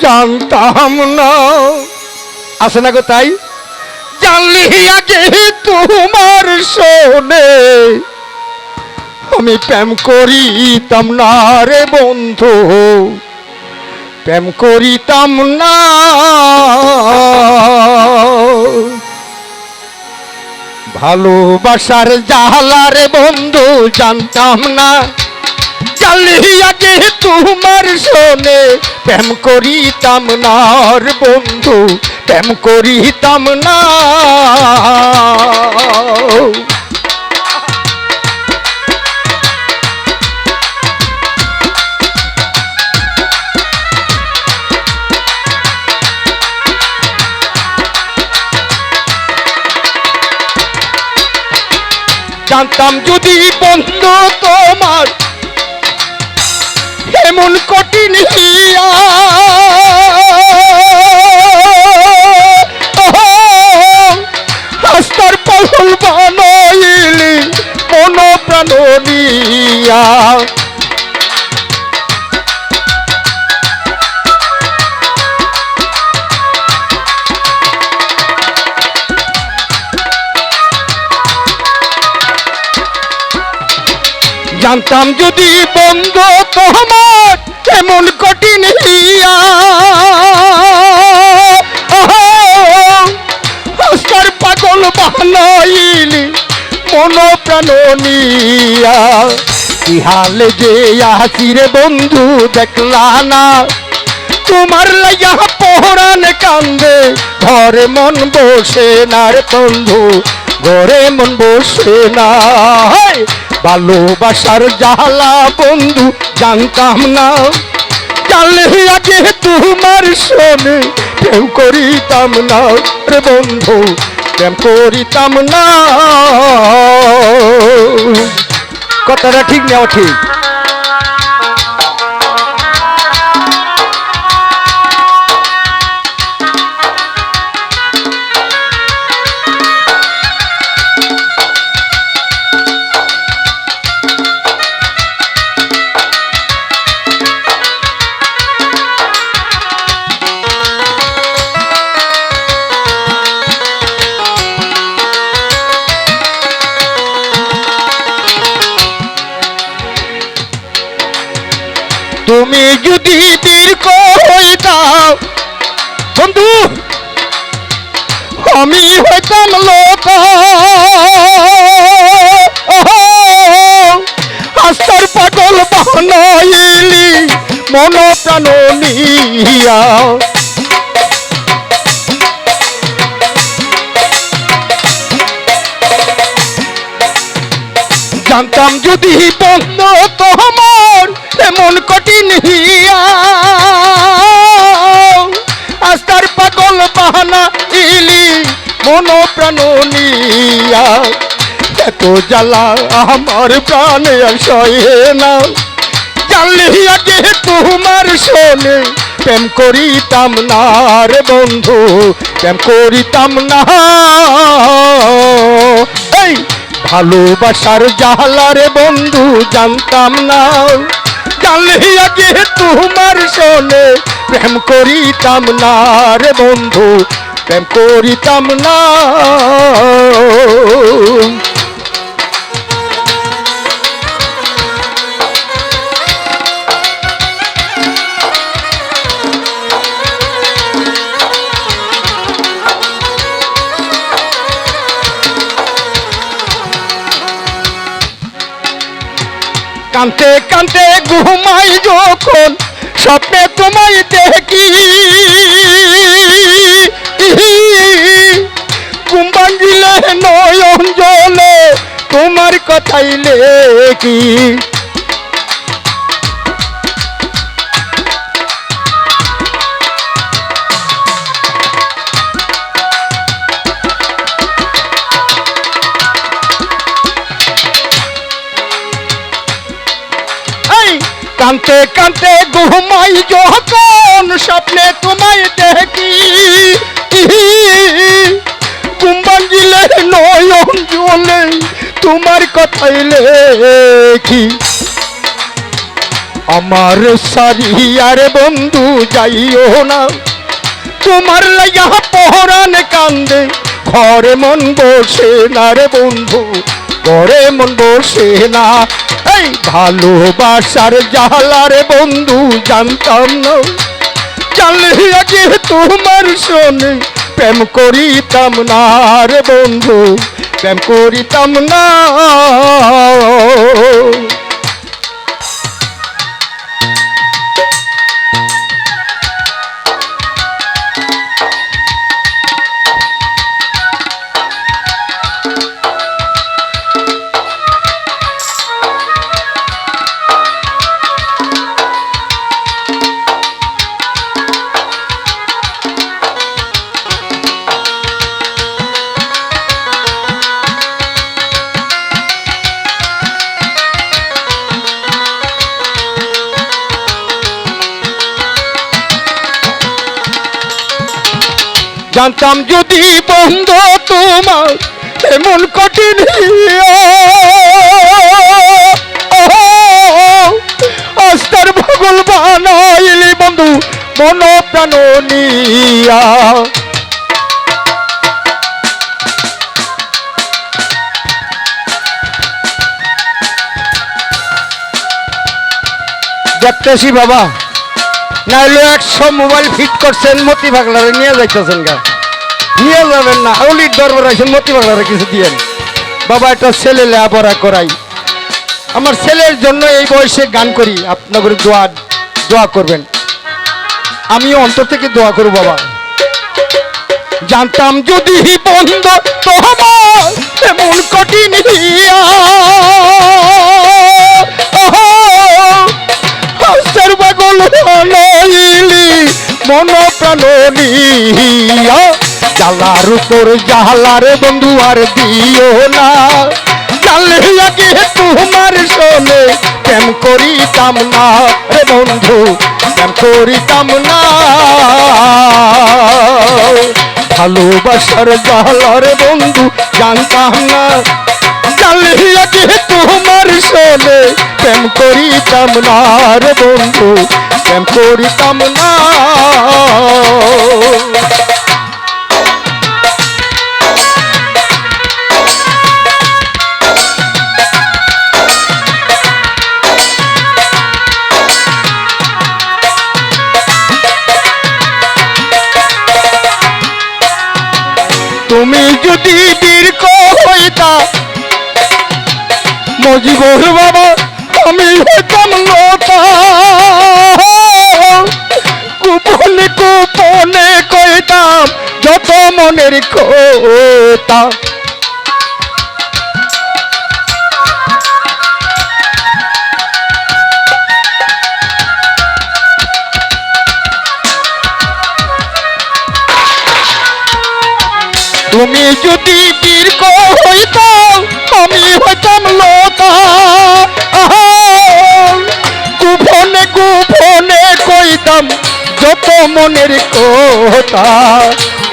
জানতাম না। আসে না গো তাই? জানলি আগে তোমার শোনে আমি প্রেম করিতাম না রে বন্ধু, প্রেম করিতাম না। ভালোবাসার জ্বালা রে বন্ধু জানতাম না। জানলি আগে তোমার শোনে প্রেম করিতাম না রে বন্ধু, প্রেম করিতাম না। জানতাম যদি বন্ধু তোমার এমন কঠিন হিয়া, রাস্তার পাগল বানাইলি মন প্রাণ নিয়া। জানতাম যদি বন্ধু তোমার এমন কঠিন হিয়া, রাস্তার পাগল বানাইলি মন প্রাণ নিয়া। কি হালে যে আসি রে বন্ধু দেখলা না, তোমার লাইয়া পহরান কান্দে ঘরে মন বসে না রে বন্ধু, ঘরে মন বসে না। ভালোবাসার জ্বালা বন্ধু জানতাম না। জানলে আগে তোমার শোনে প্রেম করিতাম না রে বন্ধু, প্রেম করিতাম না। কথাটা ঠিক নেওয়া ঠিক। তুমি যদি দীর্ঘ হইতাও বন্ধু আমি হইতাম লোক, আস্তার পাগল বানাইলি মন প্রাণ নিয়া। জানতাম যদি বন্ধু তোমার এমন কঠিন হিয়া, আস্তার পাগল বাহানা ইলি মন প্রাণ নিয়া। এত জ্বালা আমার প্রাণে আর সহে না। জানলি আগে তোমার শোনে প্রেম করিতাম না রে বন্ধু, প্রেম করিতাম না। এই ভালোবাসার জ্বালা রে বন্ধু জানতাম না। জানলি আগে তোমার শোনে প্রেম করিতাম না রে বন্ধু, প্রেম করিতাম না। কাঁদতে কাঁদতে ঘুমাই যখন স্বপ্নে তোমায় দেখি, ঘুম ভাঙিলে নয়ন জলে তোমার কথাই লেখি। কাঁদতে কাঁদতে ঘুমাই যখন স্বপ্নে তোমায় দেখি, ঘুম ভাঙিলে নয়ন জলে তোমার কথাই লেখি। আমার সারিয়ার বন্ধু যাইও না, তোমার লাইয়া পহরান কান্দে, ঘরে মন বসে না রে বন্ধু, ঘরে মন বসে না। এই ভালোবাসার জালার বন্ধু জানতাম না, জানলে আগে তোমার শোনে প্রেম করিতাম না রে বন্ধু, প্রেম করিতাম না। জানতাম যদি বন্ধ তোমার এমন কঠিন আস্তার ভগল বানাইলি বন্ধু মন প্রাণ নিয়া। দেখতেছি বাবা, নাইলে 100 মোবাইল ফিট করছেন, মতি পাগলারে নিয়ে যাইতেছেন গা, নিয়ে যাবেন না, আউলির দরবার আছেন, মতি পাগলারে কিছু দিয়েন বাবা। একটা ছেলে লেখাপড়া করাই, আমার ছেলের জন্য এই বয়সে গান করি, আপনাদের দোয়া করবেন, আমিও অন্তর থেকে দোয়া করব বাবা। জানতাম যদি বন্ধ তোমার এমন কঠিন পাগল বানাইলি মন প্রাণ নিয়া। জালার উপর জালার বন্ধু আর দিও না, জানলে আগে তোমার শোনে প্রেম করিতাম না রে বন্ধু, প্রেম করিতাম না। ভালোবাসার জালার বন্ধু জানতাম না, জানলে আগে তোমার শোনে প্রেম করিতাম না রে বন্ধু, প্রেম করিতাম না। তুমি যদি বীর হইতা মজিবর বাবা, আমি হইতাম লতা, গোপনে গোপনে কইতাম যত মনের কথা। তুমি যদি বীর হইতাম আমি হইতাম লতা, গোপনে গোপনে কইতাম যত মনের কথা।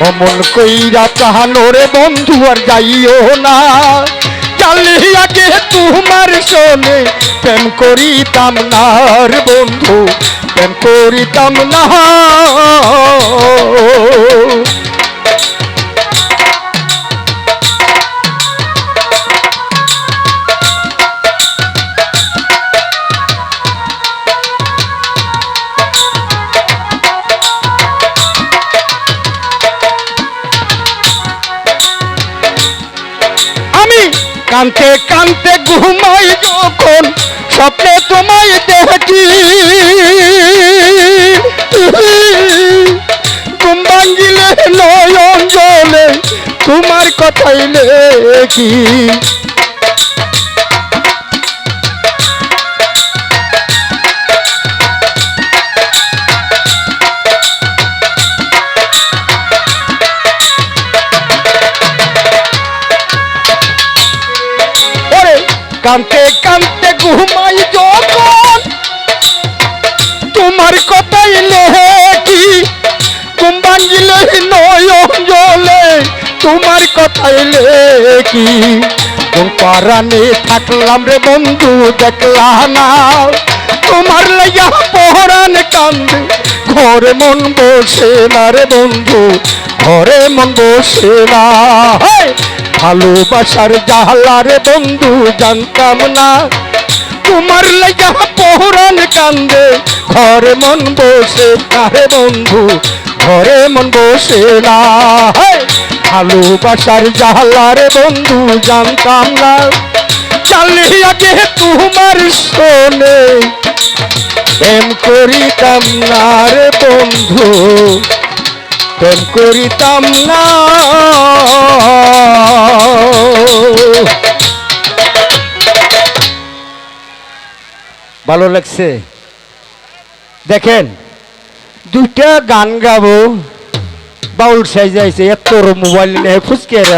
অমন কইরা চাহানোরে বন্ধু আর যাইও না, জানলে আগে তোমার শোনে প্রেম করিতাম না রে বন্ধু, প্রেম করিতাম না। কানতে কানতে ঘুমাই যখন স্বপ্নে তোমায় দেখি, ঘুম ভাঙ্গিলে নয়ন জলে তোমার কথাই লেখি। কানতে কানতে ঘুমাই যখন তোমার কথাই লেখি, ঘুম ভাঙ্গিলে নয়ন জলে তোমার কথাই লেখি। কোন পারানে থাকলাম রে বন্ধু দেখলা না, তোমার লাইয়া পহরান কান্দে ঘরে মন বসে না রে বন্ধু ঘরে মন বসে না ভালোবাসার জ্বালা রে বন্ধু জানতাম না তোমার লাইয়া পহরান কান্দে ঘরে মন বসে না রে বন্ধু ঘরে মন বসে না ভালোবাসার জ্বালা রে বন্ধু জানতাম না জানলে আগে তোমার শোনে প্রেম করিতাম না রে বন্ধু প্রেম করিতাম না ভালো লাগছে দেখেন দুইটা গান গাবো বাউল সাইজ আইছে এত মোবাইল নিয়ে ফুসকে